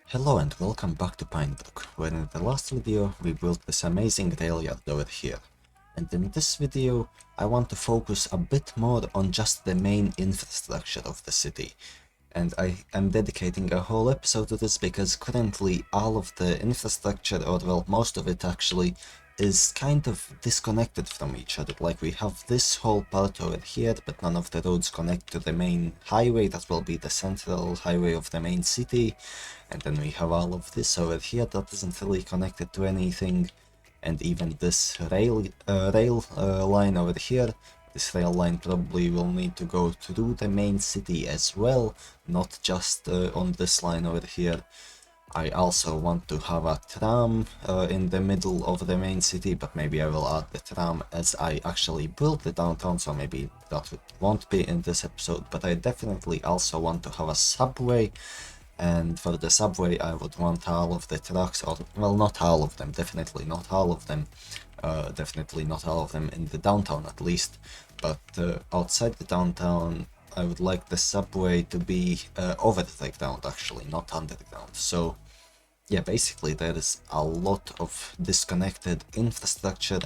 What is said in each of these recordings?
Hello and welcome back to Pinebrook, where in the last video we built this amazing rail yard over here. And in this video I want to focus a bit more on just the main infrastructure of the city. And I am dedicating a whole episode to this because currently all of the infrastructure, or well, most of it actually, is kind of disconnected from each other. Like we have this whole part over here, but none of the roads connect to the main highway that will be the central highway of the main city. And then we have all of this over here that isn't really connected to anything. And even this rail line over here, this rail line probably will need to go through the main city as well, not just on this line over here. I also want to have a tram in the middle of the main city, but maybe I will add the tram as I actually built the downtown, so maybe that won't be in this episode. But I definitely also want to have a subway, and for the subway I would want all of the trucks, or well, not all of them, definitely not all of them, in the downtown at least, but outside the downtown I would like the subway to be over the ground, actually, not underground. So yeah, basically there is a lot of disconnected infrastructure,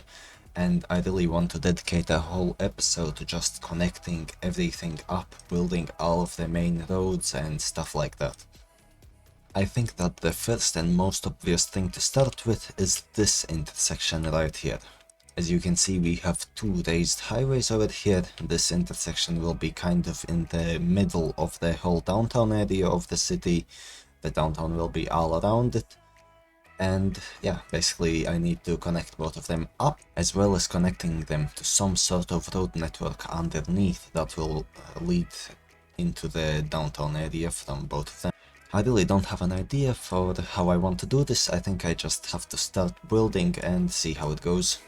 and I really want to dedicate a whole episode to just connecting everything up, building all of the main roads and stuff like that. I think that the first and most obvious thing to start with is this intersection right here. As you can see, we have two raised highways over here. This intersection will be kind of in the middle of the whole downtown area of the city. The downtown will be all around it. And yeah, basically I need to connect both of them up, as well as connecting them to some sort of road network underneath that will lead into the downtown area from both of them. I really don't have an idea for how I want to do this. I think I just have to start building and see how it goes.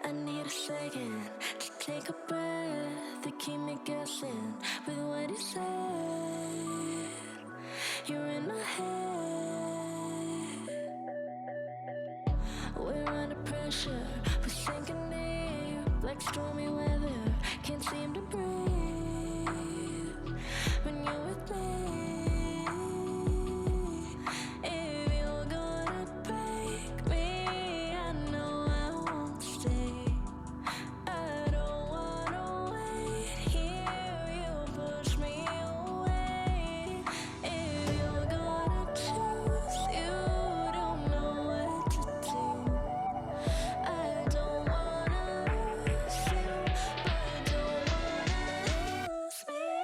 I need a second to take a breath, to keep me guessing with what you said. You're in my head. We're under pressure, we're sinking deep like stormy weather. Can't seem to breathe when you're with me. If you're gonna break me, I know I won't stay. I don't wanna wait here, you push me away. If you're gonna choose, you don't know what to do. I don't wanna lose you, but don't wanna lose me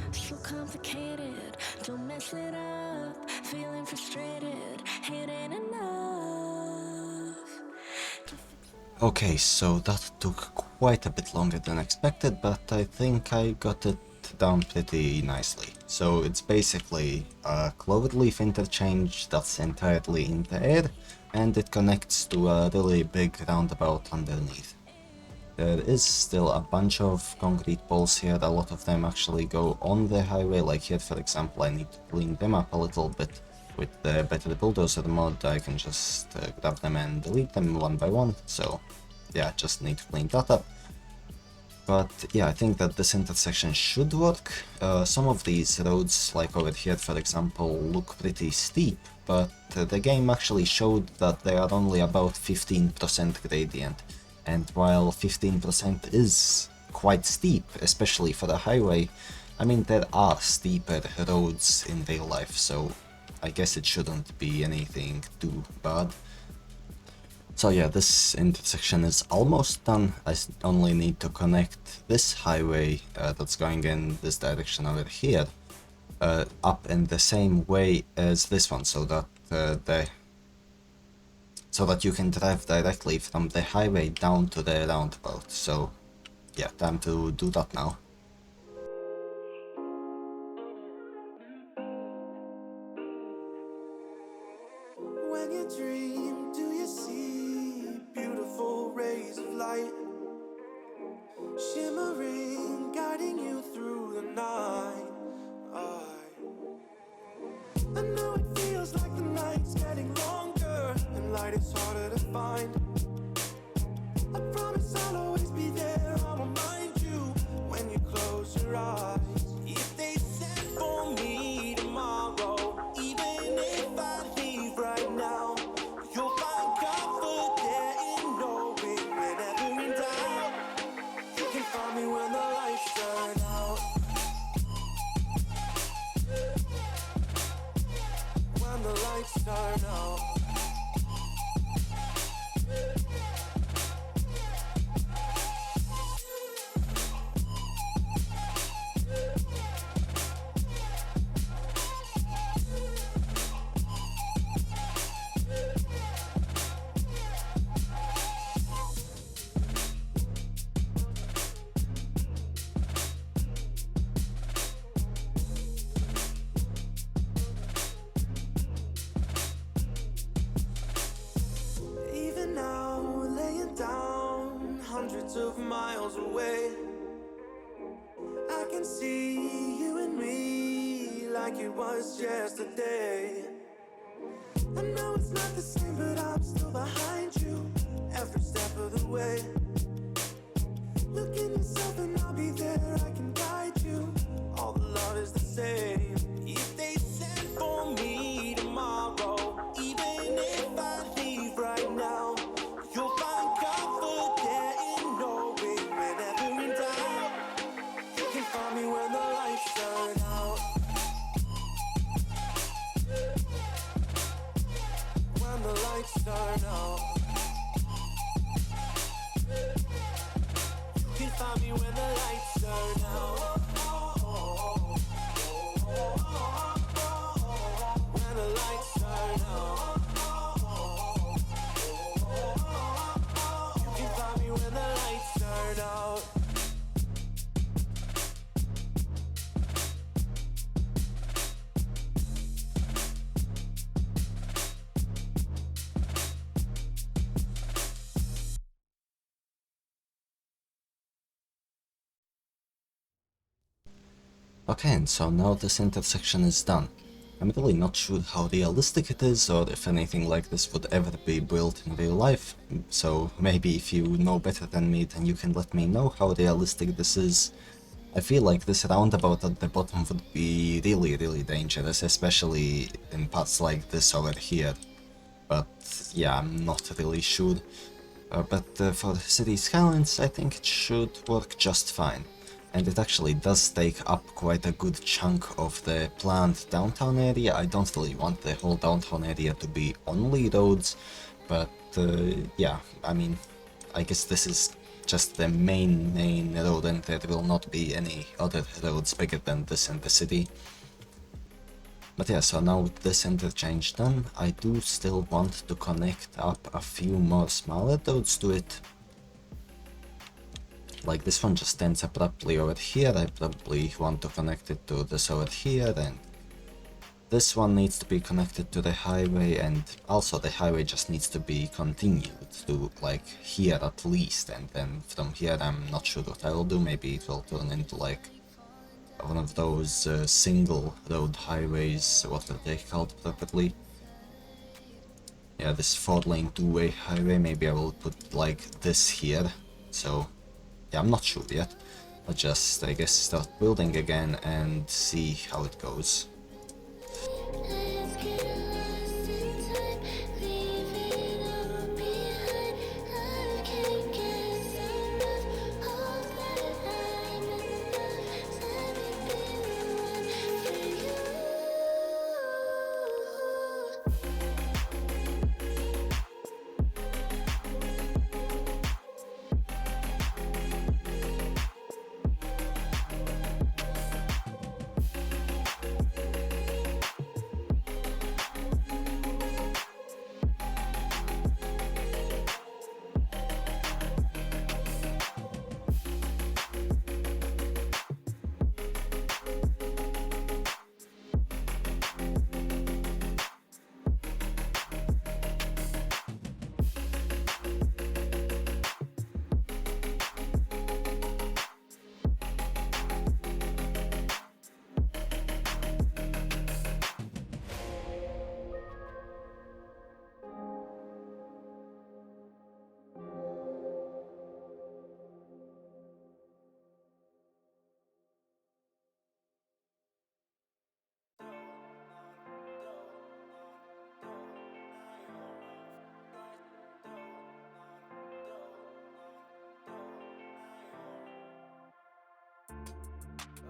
too. So complicated, don't mess it up. Feeling frustrated, it ain't enough. Okay, so that took quite a bit longer than expected, but I think I got it down pretty nicely. So it's basically a cloverleaf interchange that's entirely in the air, and it connects to a really big roundabout underneath. There is still a bunch of concrete poles here. A lot of them actually go on the highway, like here for example. I need to clean them up a little bit, with the better bulldozer mod, I can just grab them and delete them one by one, so yeah, just need to clean that up. But yeah, I think that this intersection should work. Some of these roads, like over here for example, look pretty steep, but the game actually showed that they are only about 15% gradient, and while 15% is quite steep, especially for the highway, I mean there are steeper roads in real life, so I guess it shouldn't be anything too bad. So yeah, this intersection is almost done. I only need to connect this highway that's going in this direction over here up in the same way as this one, so that you can drive directly from the highway down to the roundabout. So yeah, time to do that now. When you dream, do you see beautiful rays of light shimmering, guiding you through the night? I know it feels like the night's getting longer and light is harder to find. I promise I'll always be there, I'll remind you when you close your eyes. If they send for me tomorrow, even if I leave right now, you'll find comfort there in knowing whenever in doubt, you can find me when the lights turn out. When the lights turn out. Even now, laying down hundreds of miles away, I can see you and me like it was yesterday. I know it's not the same, but I'm still behind you every step of the way. Look in yourself and I'll be there, I can guide you. All the love is the same. If they send for me tomorrow, even if I leave right now, you'll find comfort there in knowing whenever in doubt, you can find me when the lights turn out. When the lights turn out, you can find me when the lights turn out. When the lights turn out, you can find me when the lights turn out. Okay, and so now this intersection is done. I'm really not sure how realistic it is, or if anything like this would ever be built in real life, so maybe if you know better than me, then you can let me know how realistic this is. I feel like this roundabout at the bottom would be really dangerous, especially in parts like this over here. But yeah, I'm not really sure. But for City Skylines, I think it should work just fine. And it actually does take up quite a good chunk of the planned downtown area. I don't really want the whole downtown area to be only roads, but yeah, I mean, I guess this is just the main road and there will not be any other roads bigger than this in the city. But yeah, so now with this interchange done, I do still want to connect up a few more smaller roads to it. Like this one just ends abruptly over here, I probably want to connect it to this over here, and this one needs to be connected to the highway, and also the highway just needs to be continued to like here at least, and then from here I'm not sure what I will do, maybe it will turn into like one of those single road highways, what were they called properly? Yeah, this 4-lane 2-way highway, maybe I will put like this here, so yeah, I'm not sure yet, but just, I guess, start building again and see how it goes. Let's get lost in time, leave it all behind. I can't get enough of that I'm enough. Let me be the one for you.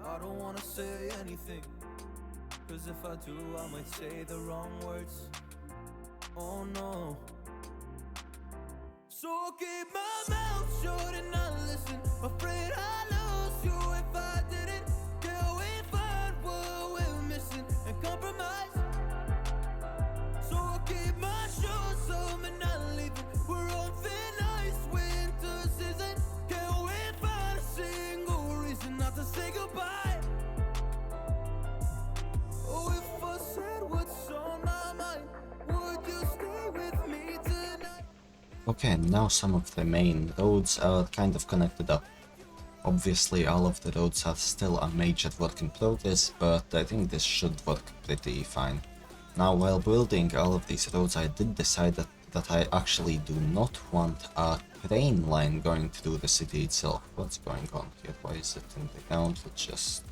I don't wanna say anything, cause if I do I might say the wrong words. Oh no. So I'll keep my mouth shut and not listen. Afraid I lose you if I didn't. Till we find what we're missing and compromise. So I'll keep my shoes on and not leaving. We're on thin ice, winter season. Can't we find a single reason not to say goodbye? Oh, if I said what's on my mind, would you stay with me tonight? Okay, now some of the main roads are kind of connected up. Obviously all of the roads are still a major work in progress, but I think this should work pretty fine. Now, while building all of these roads, I did decide that I actually do not want a train line going through the city itself. What's going on here? Why is it in the ground? Let's just...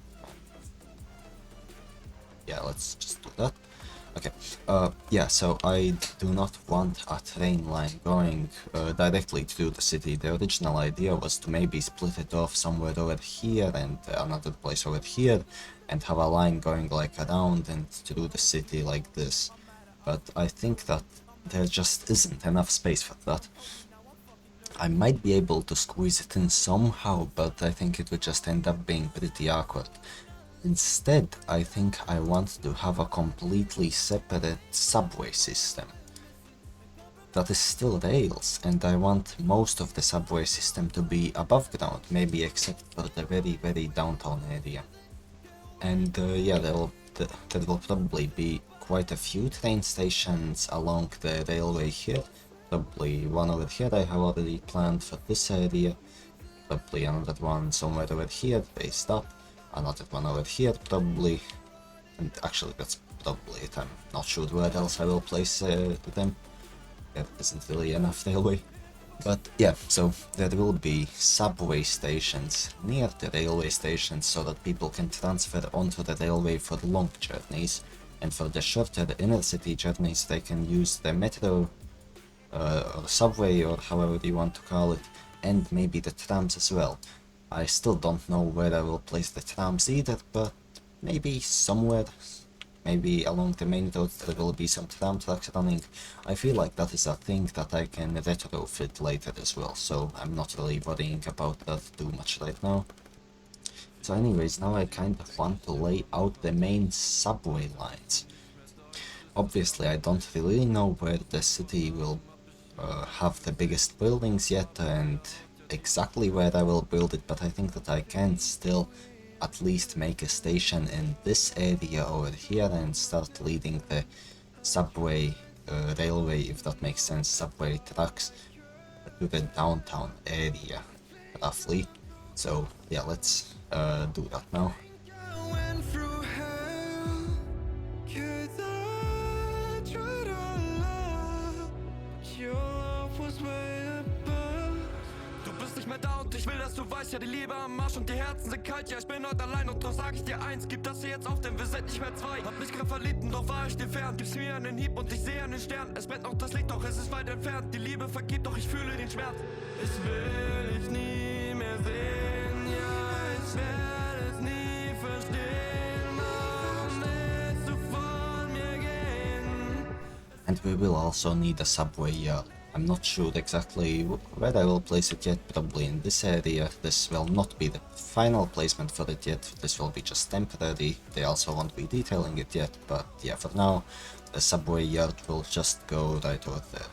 yeah, let's just do that. Okay, yeah, so I do not want a train line going directly through the city. The original idea was to maybe split it off somewhere over here and another place over here, and have a line going like around and through the city like this. But I think that there just isn't enough space for that. I might be able to squeeze it in somehow, but I think it would just end up being pretty awkward. Instead, I think I want to have a completely separate subway system that is still rails, and I want most of the subway system to be above ground, maybe except for the very downtown area. And yeah, there will probably be quite a few train stations along the railway here. Probably one over here I have already planned for this area. Probably another one somewhere over here, based up. Another one over here, probably. And actually, that's probably it. I'm not sure where else I will place them. There isn't really enough railway. But yeah, so there will be subway stations near the railway stations so that people can transfer onto the railway for long journeys. And for the shorter inner city journeys, they can use the metro or subway, or however you want to call it, and maybe the trams as well. I still don't know where I will place the trams either, but maybe somewhere, maybe along the main roads there will be some tram tracks running. I feel like that is a thing that I can retrofit later as well, so I'm not really worrying about that too much right now. So anyways, now I kind of want to lay out the main subway lines. Obviously I don't really know where the city will have the biggest buildings yet and exactly where I will build it, but I think that I can still at least make a station in this area over here and start leading the subway, railway, if that makes sense, subway tracks to the downtown area, roughly. So yeah, let's do that now. Du bist nicht mehr da und ich will, dass du weißt, ja die Liebe am Arsch und die Herzen sind kalt, ja ich bin heute allein und doch sag ich dir eins, gib das hier jetzt auf, denn wir sind nicht mehr zwei. Hab mich grad verliebt und doch war ich dir fern, gibst mir einen Hieb und ich sehe einen Stern, es brennt noch das Licht, doch es ist weit entfernt, die Liebe vergibt, doch ich fühle den Schmerz. Ich will dich nie mehr sehen, ja ich werde es nie verstehen, warum willst du von mir gehen? And we will also need a subway yard. I'm not sure exactly where I will place it yet, probably in this area. This will not be the final placement for it yet, this will be just temporary. They also won't be detailing it yet, but yeah, for now the subway yard will just go right over there.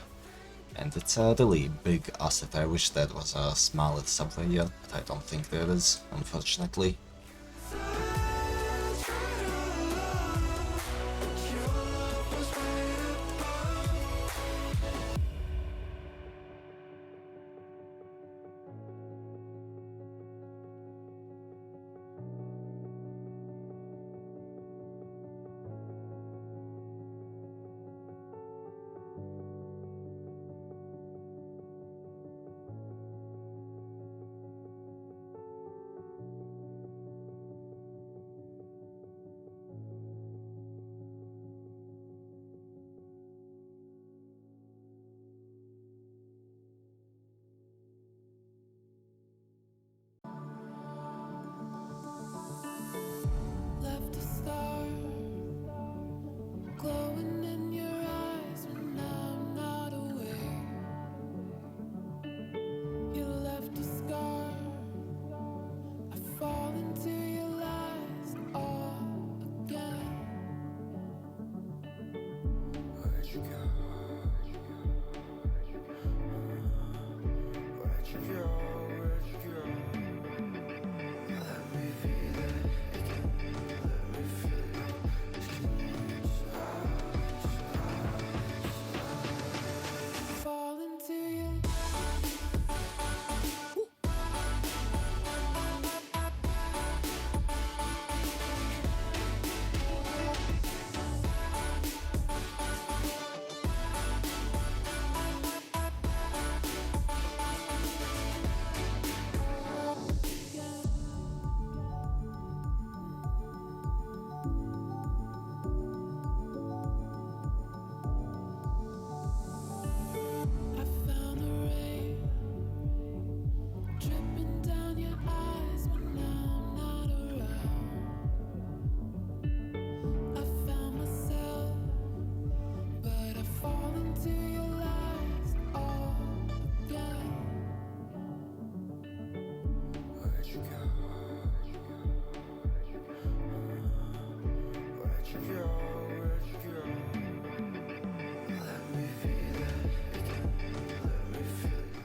And it's a really big asset. I wish there was a smaller subway yard, but I don't think there is, unfortunately. Left a star glowing in your eyes when I'm not aware. You left a scar. I fall into your lies all again. Where'd you go? Where'd you go? Where'd you go? Let me feel it. Let me feel it. Fall into you. I found the rain dripping down your eyes when I'm not around. I found myself, but I fall into your lies all again. Where'd you go? Where'd you go? Where'd you go? Let me feel it. Let me feel it.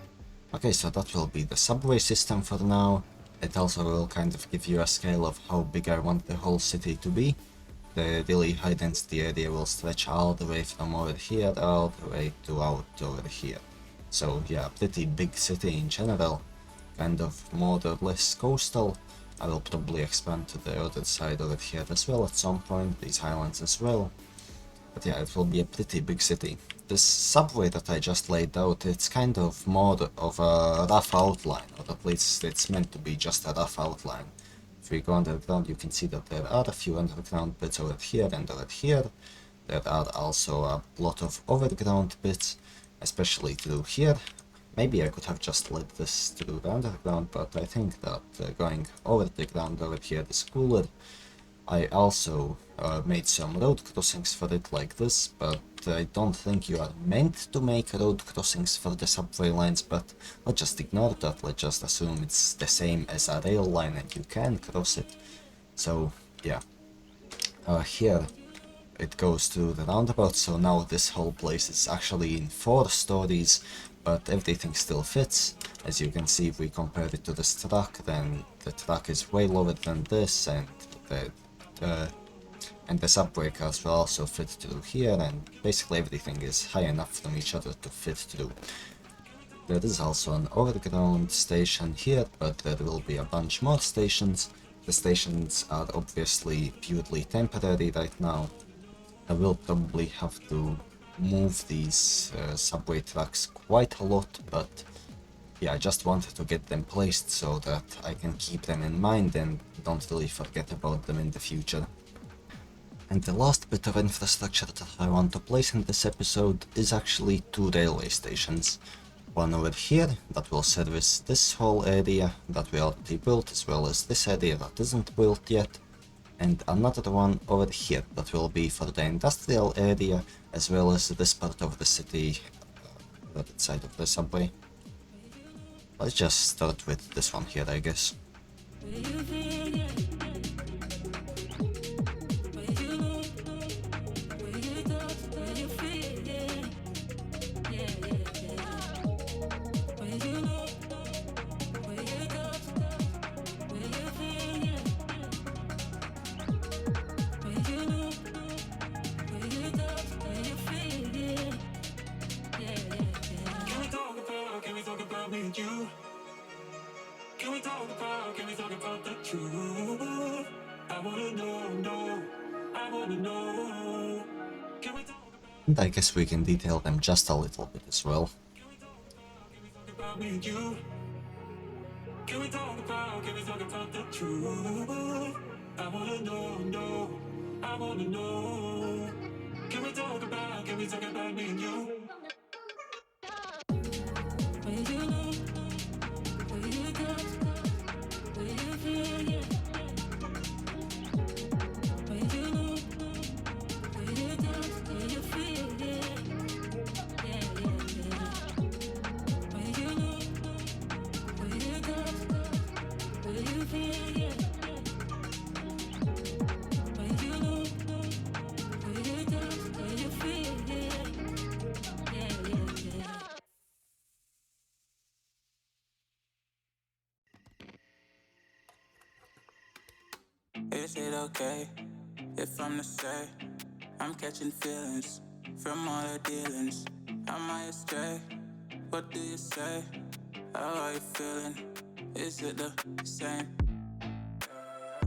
Okay, so that will be the subway system for now. It also will kind of give you a scale of how big I want the whole city to be. The really high density area will stretch all the way from over here all the way to out over here. So yeah, pretty big city in general, kind of more or less coastal. I will probably expand to the other side over here as well at some point, these highlands as well. But yeah, it will be a pretty big city. This subway that I just laid out, it's kind of more of a rough outline, or at least it's meant to be just a rough outline. If we go underground, you can see that there are a few underground bits over here and over here. There are also a lot of overground bits, especially through here. Maybe I could have just led this through the underground, but I think that going over the ground over here is cooler. I also made some road crossings for it like this, but I don't think you are meant to make road crossings for the subway lines, but let's just ignore that, let's just assume it's the same as a rail line and you can cross it. So yeah, here it goes to the roundabout, so now this whole place is actually in 4 stories, but everything still fits. As you can see, if we compare it to this track, then the track is way lower than this, and the subway cars will also fit through here, and basically everything is high enough from each other to fit through. There is also an overground station here, but there will be a bunch more stations. The stations are obviously purely temporary right now. I will probably have to move these subway tracks quite a lot, but yeah, I just wanted to get them placed so that I can keep them in mind and don't really forget about them in the future. And the last bit of infrastructure that I want to place in this episode is actually 2 railway stations. One over here that will service this whole area that we already built, as well as this area that isn't built yet, and another one over here that will be for the industrial area, as well as this part of the city, that side of the subway. Let's just start with this one here, I guess. And I guess we can detail them just a little bit as well. Is it okay if I'm to say I'm catching feelings from all the dealings? Am I astray? What do you say? How are you feeling? Is it the same?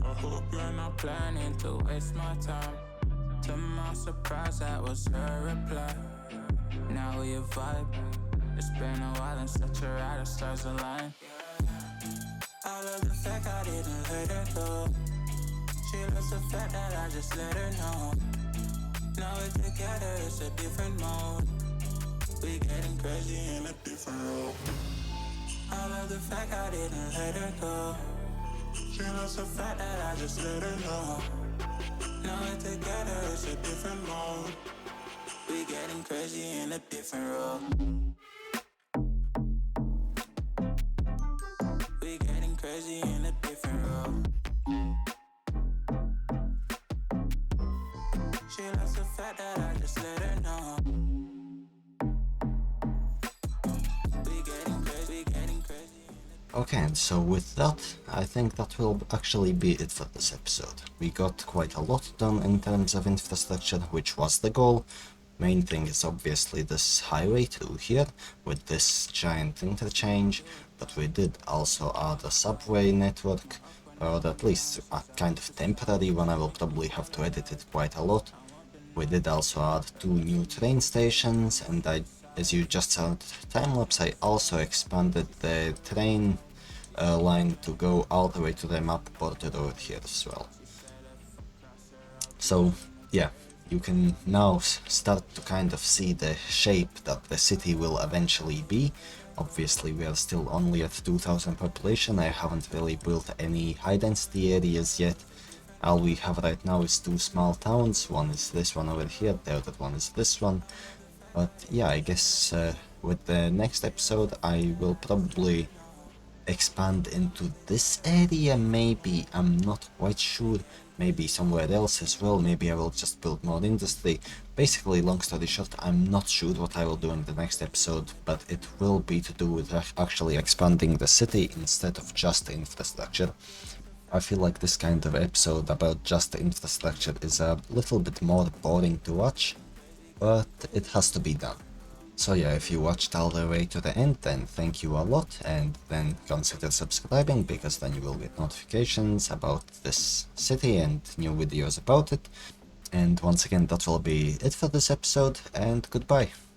I hope you're not planning to waste my time. To my surprise, that was her reply. Now we vibe. It's been a while and such a ride, the stars align. I love the fact I didn't let her go. She loves the fact that I just let her know. Now we're together, it's a different mode. We getting crazy in a different role. I love the fact I didn't let her go. She loves the fact that I just let her know. Now we're together, it's a different mode. We getting crazy in a different role. We getting crazy in a different role. She loves the fact that I just let her know. We getting crazy. Okay, and so with that, I think that will actually be it for this episode. We got quite a lot done in terms of infrastructure, which was the goal. Main thing is obviously this highway through here, with this giant interchange, but we did also add a subway network, or at least a kind of temporary one. I will probably have to edit it quite a lot. We did also add 2 new train stations, and as you just saw in the time-lapse, I also expanded the train line to go all the way to the map border over here as well. So yeah, you can now start to kind of see the shape that the city will eventually be. Obviously we are still only at 2000 population. I haven't really built any high density areas yet. All we have right now is 2 small towns. One is this one over here, the other one is this one. But yeah, I guess with the next episode I will probably expand into this area, maybe, I'm not quite sure, maybe somewhere else as well, maybe I will just build more industry. Basically, long story short, I'm not sure what I will do in the next episode, but it will be to do with actually expanding the city instead of just infrastructure. I feel like this kind of episode about just infrastructure is a little bit more boring to watch, but it has to be done. So yeah, if you watched all the way to the end, then thank you a lot, and then consider subscribing, because then you will get notifications about this city and new videos about it. And once again, that will be it for this episode, and goodbye.